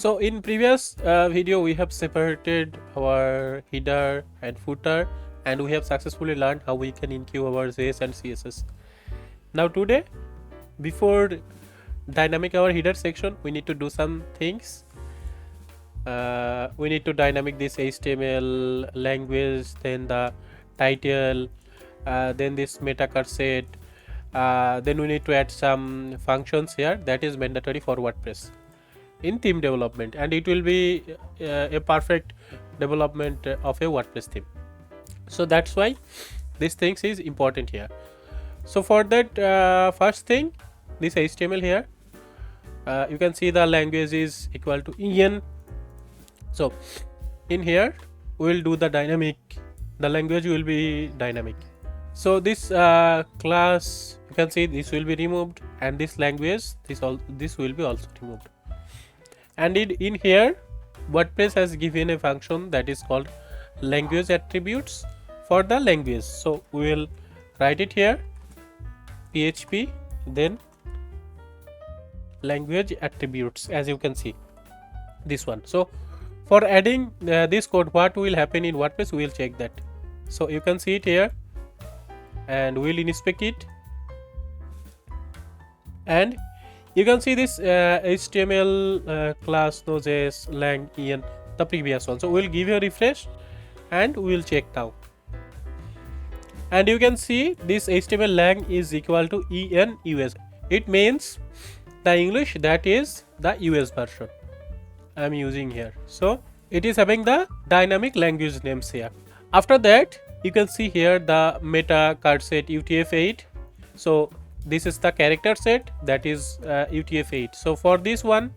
So in previous video we have separated our header and footer, and we have successfully learned how we can enqueue our JS and CSS. Now today, before dynamic our header section, we need to do some things. We need to dynamic this HTML language, then the title, then this meta cursor, then we need to add some functions here that is mandatory for WordPress in theme development, and it will be a perfect development of a WordPress theme. So that's why this things is important here. So for that, first thing, this HTML here, you can see the language is equal to en. So in here we will do the dynamic, the language will be dynamic. So this class, you can see this will be removed, and this language, this will be also removed. And in here WordPress has given a function that is called language attributes for the language. So we will write it here, PHP, then language attributes, as you can see this one. So for adding this code, what will happen in WordPress, we will check that. So you can see it here, and we will inspect it, and you can see this HTML class Node.js lang en, the previous one. So we will give a refresh and we will check now, and you can see this HTML lang is equal to en US. It means the English that is the US version I am using here. So it is having the dynamic language names here. After that, you can see here the meta card set UTF-8. So this is the character set, that is UTF-8. So for this one,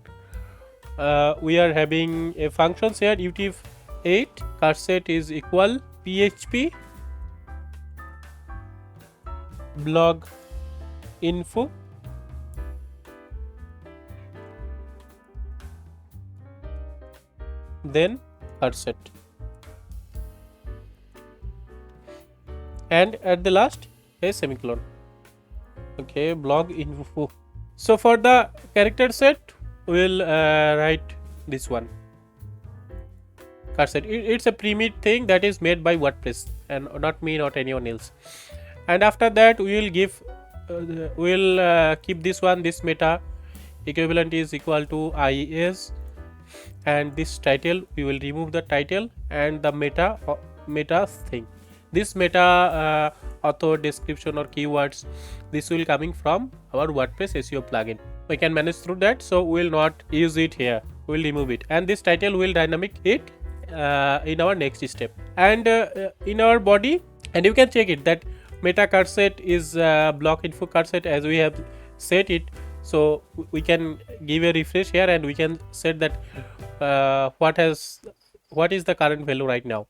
we are having a function here, UTF-8 card set is equal PHP blog info then card set, and at the last a semicolon. Okay, blog info. So for the character set, we'll write this one, card set. It's a pre-made thing that is made by WordPress and not me, not anyone else. And after that, we will give keep this one, this meta equivalent is equal to IS, and this title we will remove the title, and the meta thing, this meta author description or keywords, this will coming from our WordPress SEO plugin. We can manage through that, so we will not use it here, we will remove it, and this title will dynamic it in our next step. And in our body, and you can check it that meta card set is block info card set as we have set it. So we can give a refresh here, and we can set that what is the current value right now.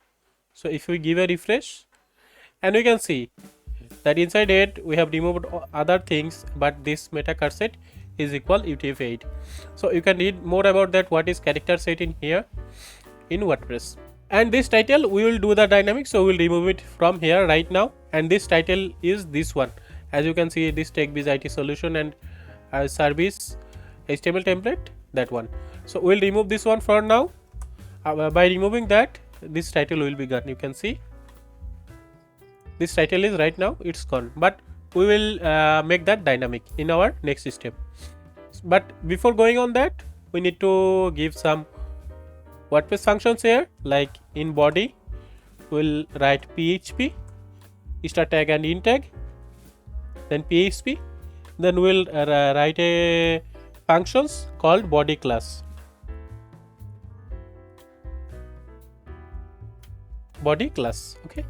So if we give a refresh, and we can see that inside it we have removed other things, but this meta card set is equal UTF-8. So you can read more about that, what is character set in here in WordPress. And this title we will do the dynamic, so we will remove it from here right now, and this title is this one, as you can see, this TechBiz IT solution and service HTML template, that one. So we will remove this one for now. By removing that, this title will be gone. You can see this title is right now it's gone, but we will make that dynamic in our next step. But before going on that, we need to give some WordPress functions here, like in body we'll write PHP start tag and in tag, then PHP, then we'll write a functions called body class, okay.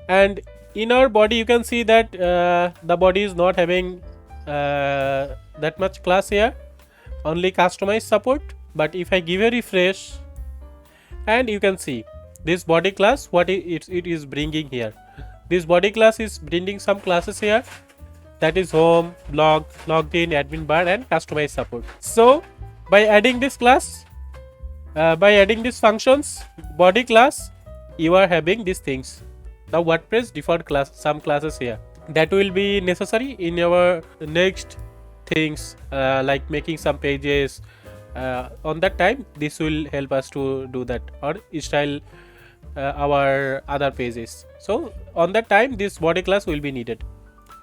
And in our body, you can see that the body is not having that much class here, only customize support. But if I give a refresh, and you can see this body class, what it is bringing here, this body class is bringing some classes here, that is home, blog, logged in, admin bar, and customize support. So by adding this class, by adding these functions, body class, you are having these things. Now WordPress default class, some classes here that will be necessary in our next things, like making some pages, on that time this will help us to do that or style our other pages. So on that time this body class will be needed.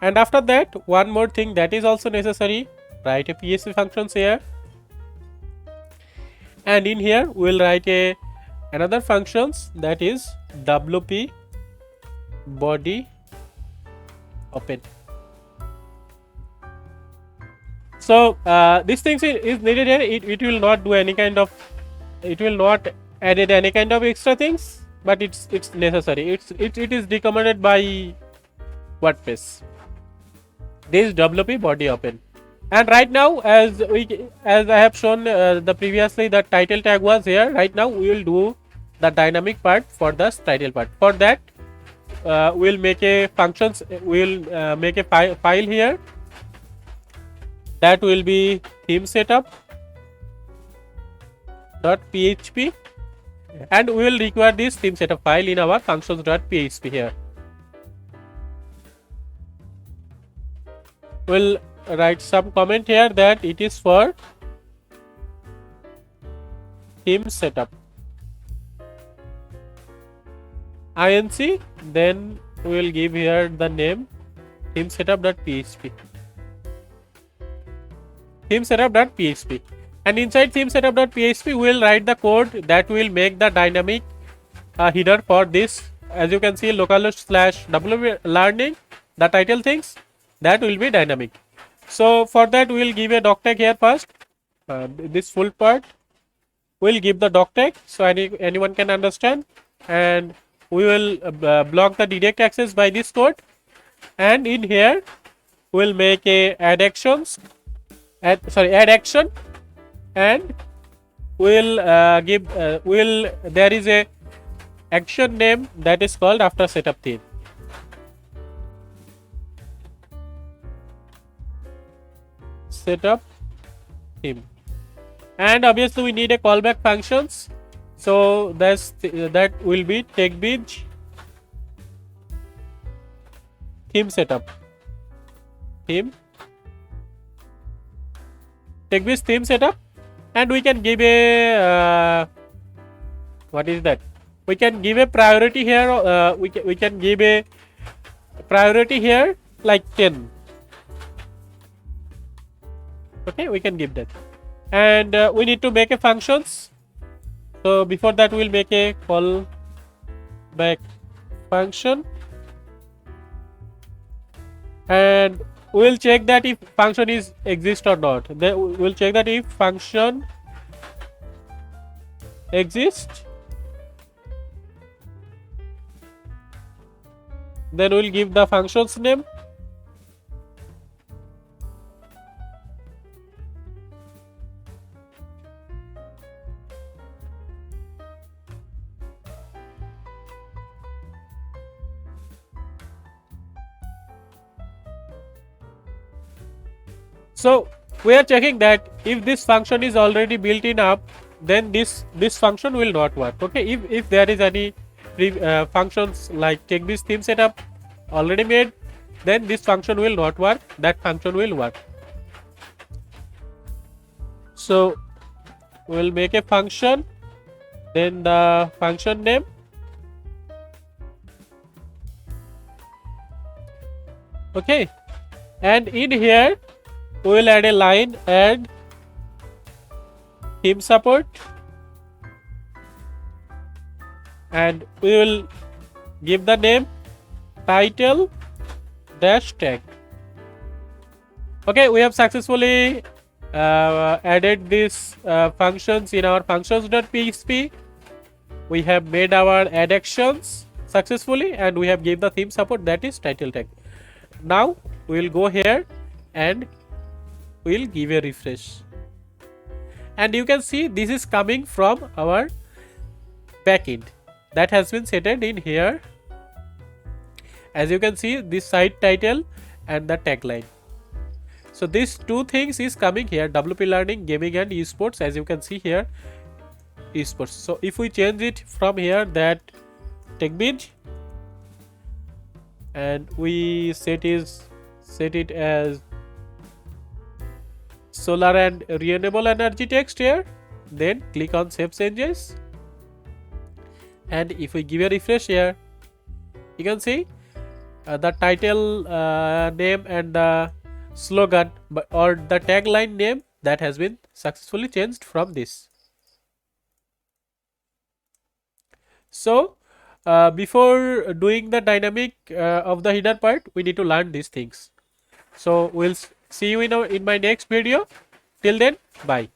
And after that, one more thing that is also necessary, write a PHP functions here, and in here we'll write another functions, that is WP body open. So this thing is needed here. It will not do any kind of, it will not added any kind of extra things, but it's necessary. It is recommended by WordPress. This is WP body open. And right now, as I have shown the previously, the title tag was here. Right now we will do the dynamic part for the title part. For that we'll make a functions, we'll make a file here, that will be theme setup .php, and we will require this theme setup file in our functions.php here. We'll write some comment here that it is for theme setup inc, then we will give here the name theme setup.php, theme setup.php, and inside theme setup.php we will write the code that will make the dynamic header for this. As you can see, localhost / WP learning, the title things, that will be dynamic. So for that we will give a doc tag here first. This full part will give the doc tag so anyone can understand, and we will block the direct access by this code, and in here we will make a add action, and we'll give there is a action name that is called after setup theme. Setup theme, and obviously we need a callback functions, so that will be TechBeach theme setup TechBeach theme setup, and we can give a what is that, we can give a priority here, we can give a priority here like 10. Okay, we can give that, and we need to make a functions. So before that we'll make a callback function, and we'll check that if function is exist or not. Then we'll check that if function exists, then we'll give the function's name, so we are checking that if this function is already built in up, then this function will not work. Okay, if there is any functions like TechBeach theme setup already made, then this function will not work, that function will work. So we'll make a function, then the function name, okay, and in here we will add a line, add theme support, and we will give the name title -tag. Okay, we have successfully added these functions in our functions.php. We have made our add actions successfully, and we have gave the theme support, that is title tag. Now we will go here and we'll give a refresh, and you can see this is coming from our backend that has been set in here. As you can see, this site title and the tagline. So these two things is coming here, WP learning, gaming and esports. As you can see here, esports. So if we change it from here, that TechBeach, and we set it as solar and renewable energy text here, then click on save changes, and if we give a refresh here, you can see the title name and the slogan or the tagline name that has been successfully changed from this. So before doing the dynamic of the header part, we need to learn these things. So we'll see you in my next video. Till then, bye.